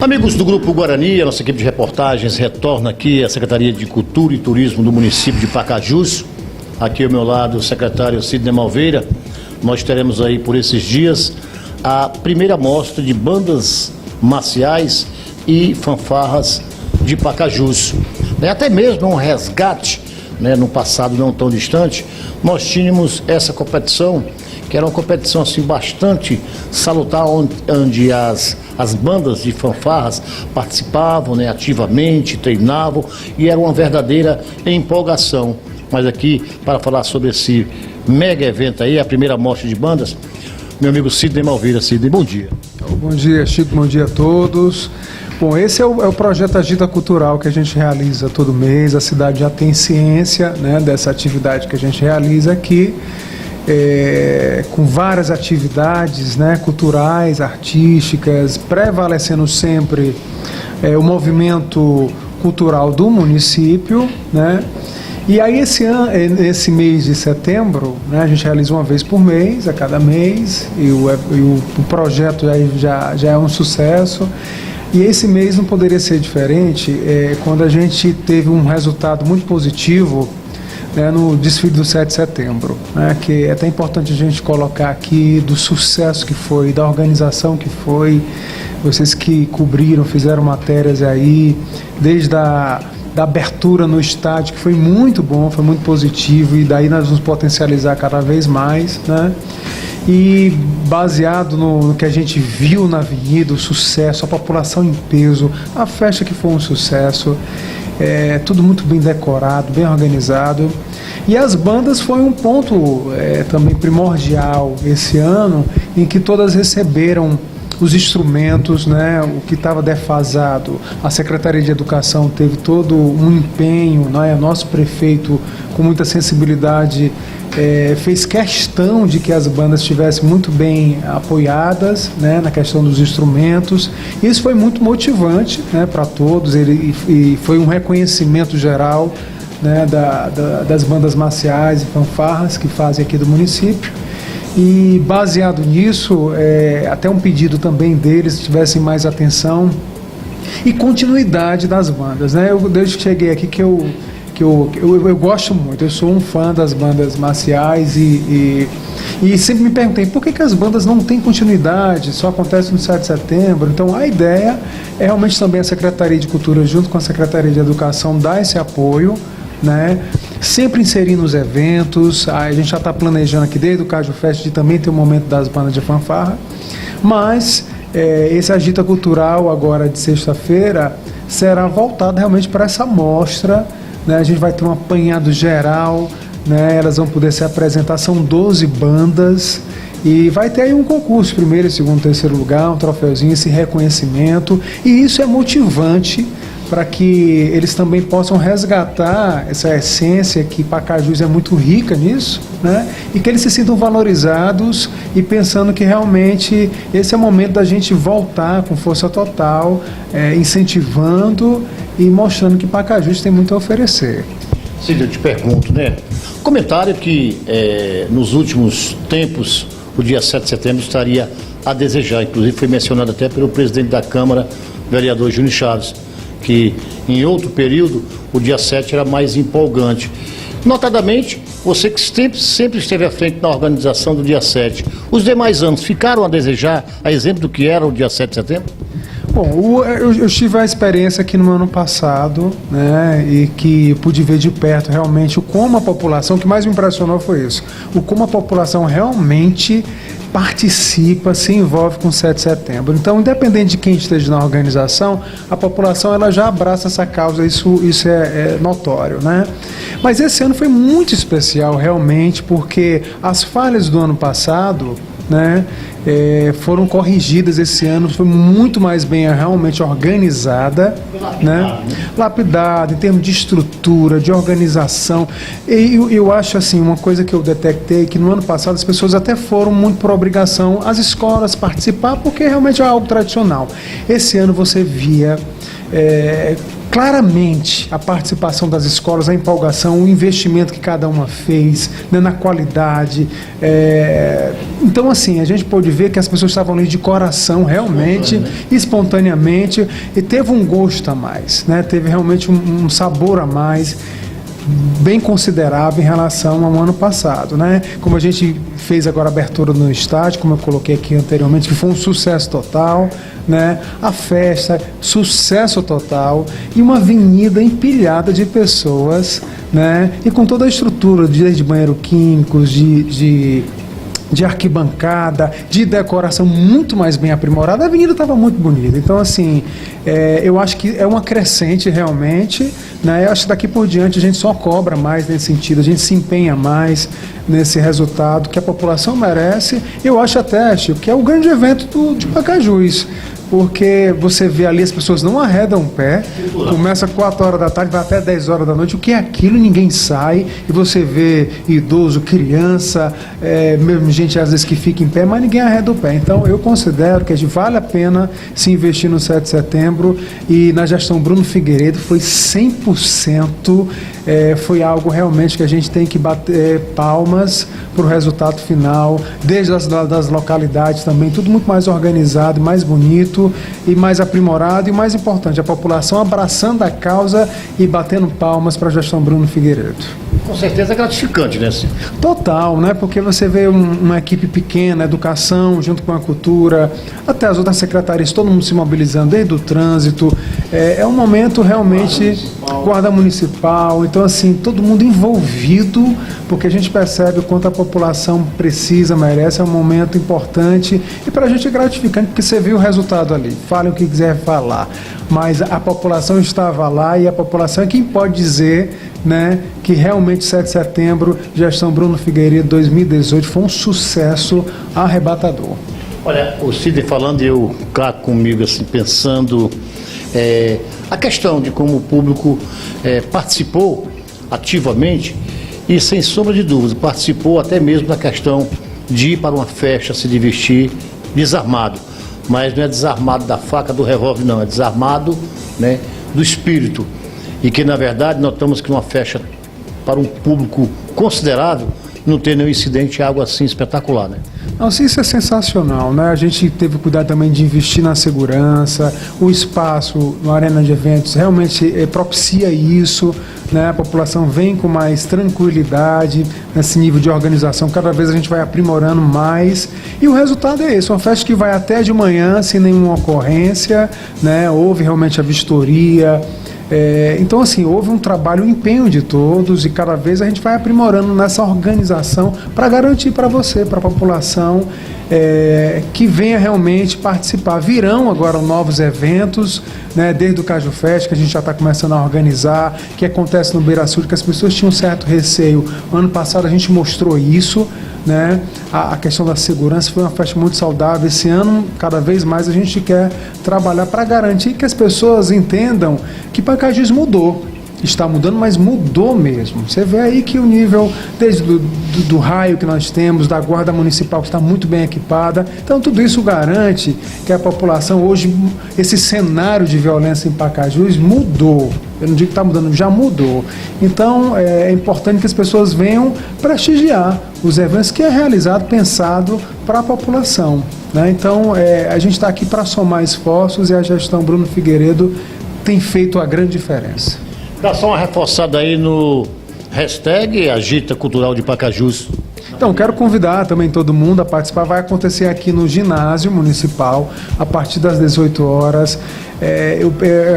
Amigos do Grupo Guarani, a nossa equipe de reportagens retorna aqui à Secretaria de Cultura e Turismo do município de Pacajus. Aqui ao meu lado o secretário Sidney Malveira. Nós teremos aí por esses dias a primeira mostra de bandas marciais e fanfarras de Pacajus. Até mesmo um resgate, no passado não tão distante, nós tínhamos essa competição, que era uma competição assim bastante salutar, onde as bandas de fanfarras participavam ativamente, treinavam e era uma verdadeira empolgação. Mas aqui, para falar sobre esse mega evento aí, a primeira mostra de bandas, meu amigo Sidney Malveira. Sidney, bom dia. Bom dia, Chico, bom dia a todos. Bom, esse é o projeto Agita Cultural que a gente realiza todo mês. A cidade já tem ciência dessa atividade que a gente realiza aqui. Com várias atividades culturais, artísticas, prevalecendo sempre o movimento cultural do município, E aí esse mês de setembro, a gente realiza uma vez por mês, a cada mês, e o projeto já é um sucesso. E esse mês não poderia ser diferente quando a gente teve um resultado muito positivo no desfile do 7 de setembro, que é até importante a gente colocar aqui do sucesso que foi, da organização que foi, vocês que cobriram, fizeram matérias aí, desde da abertura no estádio, que foi muito bom, foi muito positivo, e daí nós vamos potencializar cada vez mais, E baseado no que a gente viu na avenida, o sucesso, a população em peso, a festa que foi um sucesso, tudo muito bem decorado, bem organizado. E as bandas foi um ponto também primordial esse ano, em que todas receberam os instrumentos, o que estava defasado. A Secretaria de Educação teve todo um empenho, Nosso prefeito, com muita sensibilidade, fez questão de que as bandas estivessem muito bem apoiadas, na questão dos instrumentos. Isso foi muito motivante, para todos, e foi um reconhecimento geral, das bandas marciais e fanfarras que fazem aqui do município. E baseado nisso, até um pedido também deles que tivessem mais atenção e continuidade das bandas, Eu desde que cheguei aqui que eu gosto muito, eu sou um fã das bandas marciais e sempre me perguntei por que as bandas não têm continuidade, só acontece no 7 de setembro. Então a ideia é realmente também a Secretaria de Cultura, junto com a Secretaria de Educação, dar esse apoio, sempre inserindo os eventos. A gente já está planejando aqui desde o Caju Fest de também ter um momento das bandas de fanfarra, mas esse Agita Cultural agora de sexta-feira será voltado realmente para essa mostra, A gente vai ter um apanhado geral, Elas vão poder se apresentar, são 12 bandas, e vai ter aí um concurso, primeiro, segundo, terceiro lugar, um troféuzinho, esse reconhecimento, e isso é motivante para que eles também possam resgatar essa essência, que Pacajus é muito rica nisso, E que eles se sintam valorizados e pensando que realmente esse é o momento da gente voltar com força total, incentivando e mostrando que Pacajus tem muito a oferecer. Sim, eu te pergunto, Comentário que nos últimos tempos o dia 7 de setembro estaria a desejar, inclusive foi mencionado até pelo presidente da Câmara, vereador Júnior Chaves, que em outro período o dia 7 era mais empolgante. Notadamente, você que sempre esteve à frente na organização do dia 7, os demais anos ficaram a desejar, a exemplo do que era o dia 7 de setembro? Bom, eu tive a experiência aqui no ano passado, e que pude ver de perto realmente como a população, o que mais me impressionou foi isso, como a população realmente participa, se envolve com o 7 de setembro. Então, independente de quem esteja na organização, a população ela já abraça essa causa, isso é notório, Mas esse ano foi muito especial realmente, porque as falhas do ano passado, foram corrigidas esse ano, foi muito mais bem realmente organizada, lapidada em termos de estrutura, de organização. E eu acho assim, uma coisa que eu detectei, que no ano passado as pessoas até foram muito por obrigação as escolas participar, porque realmente é algo tradicional. Esse ano você via claramente a participação das escolas, a empolgação, o investimento que cada uma fez, né, na qualidade. Então, assim, a gente pôde ver que as pessoas estavam ali de coração, realmente, espontaneamente, e teve um gosto a mais, né? Teve realmente um sabor a mais, bem considerável em relação ao ano passado, né? Como a gente fez agora a abertura no estádio, como eu coloquei aqui anteriormente, que foi um sucesso total, né? A festa, sucesso total, e uma avenida empilhada de pessoas, né? E com toda a estrutura, desde banheiro químicos, de arquibancada, de decoração muito mais bem aprimorada. A avenida estava muito bonita. Então, assim, eu acho que é uma crescente realmente, né? Eu acho que daqui por diante a gente só cobra mais nesse sentido, a gente se empenha mais nesse resultado que a população merece. Eu acho até, Chico, que é o grande evento de Pacajus, porque você vê ali, as pessoas não arredam o pé, começa 4 horas da tarde, vai até 10 horas da noite, o que é aquilo, ninguém sai, e você vê idoso, criança, mesmo gente às vezes que fica em pé, mas ninguém arreda o pé. Então eu considero que vale a pena se investir no 7 de setembro, e na gestão Bruno Figueiredo foi 100%, foi algo realmente que a gente tem que bater palmas para o resultado final, desde das localidades também, tudo muito mais organizado, mais bonito e mais aprimorado, e mais importante, a população abraçando a causa e batendo palmas para a gestão Bruno Figueiredo. Com certeza é gratificante, né, senhor? Total, né? Porque você vê uma equipe pequena, educação, junto com a cultura, até as outras secretarias, todo mundo se mobilizando, desde o trânsito. É um momento realmente, guarda municipal, então assim, todo mundo envolvido, porque a gente percebe o quanto a população precisa, merece, é um momento importante, e para a gente é gratificante, porque você viu o resultado ali, falem o que quiser falar, mas a população estava lá, e a população é quem pode dizer, né, que realmente 7 de setembro, gestão Bruno Figueiredo 2018, foi um sucesso arrebatador. Olha, o Sidney falando, eu cá comigo assim, pensando a questão de como o público participou ativamente, e sem sombra de dúvida, participou até mesmo da questão de ir para uma festa, se divertir, desarmado. Mas não é desarmado da faca, do revólver, não, é desarmado, né, do espírito. E que, na verdade, notamos que uma festa para um público considerável não tem nenhum incidente, algo assim espetacular, né? Não, isso é sensacional, né? A gente teve cuidado também de investir na segurança, o espaço na arena de eventos realmente propicia isso, né? A população vem com mais tranquilidade nesse nível de organização, cada vez a gente vai aprimorando mais, e o resultado é esse, uma festa que vai até de manhã sem nenhuma ocorrência, né? Houve realmente a vistoria. Então, assim, houve um trabalho, um empenho de todos, e cada vez a gente vai aprimorando nessa organização para garantir para você, para a população, que venha realmente participar. Virão agora novos eventos, né, desde o Caju Fest, que a gente já está começando a organizar, que acontece no Beira Sul, que as pessoas tinham um certo receio. Ano passado a gente mostrou isso, né? A questão da segurança foi uma festa muito saudável. Esse ano, cada vez mais, a gente quer trabalhar para garantir que as pessoas entendam que Pacajus mudou. Está mudando, mas mudou mesmo. Você vê aí que o nível, desde do raio que nós temos, da guarda municipal que está muito bem equipada, então tudo isso garante que a população hoje, esse cenário de violência em Pacajus mudou. Eu não digo que está mudando, já mudou. Então é importante que as pessoas venham prestigiar os eventos que é realizado, pensado para a população, né? Então a gente está aqui para somar esforços, e a gestão Bruno Figueiredo tem feito a grande diferença. Dá só uma reforçada aí no hashtag Agita Cultural de Pacajus. Então, quero convidar também todo mundo a participar. Vai acontecer aqui no ginásio municipal, a partir das 18 horas.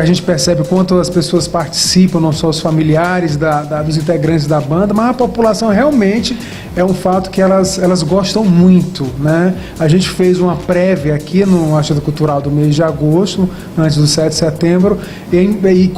A gente percebe quanto as pessoas participam, não só os familiares dos integrantes da banda, mas a população realmente é um fato que elas gostam muito, né? A gente fez uma prévia aqui no Agita Cultural do mês de agosto, antes do 7 de setembro, e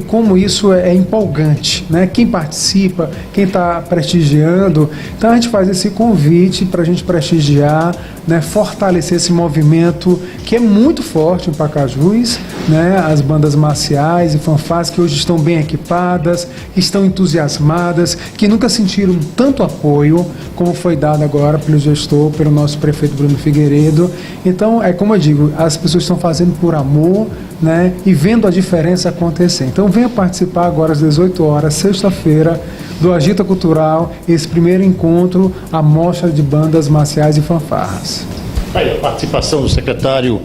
como isso é empolgante, né? Quem participa, quem está prestigiando. Então a gente faz faz esse convite para a gente prestigiar, né, fortalecer esse movimento que é muito forte em Pacajus, né, as bandas marciais e fanfarras que hoje estão bem equipadas, que estão entusiasmadas, que nunca sentiram tanto apoio como foi dado agora pelo gestor, pelo nosso prefeito Bruno Figueiredo. Então, é como eu digo, as pessoas estão fazendo por amor, né, e vendo a diferença acontecer. Então, venha participar agora às 18 horas, sexta-feira, do Agita Cultural, esse primeiro encontro, a mostra de bandas marciais e fanfarras. Aí, a participação do secretário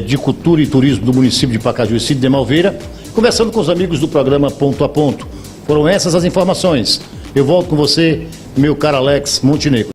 de Cultura e Turismo do município de Pacajus, Sidney Malveira, conversando com os amigos do programa Ponto a Ponto. Foram essas as informações. Eu volto com você, meu caro Alex Montenegro.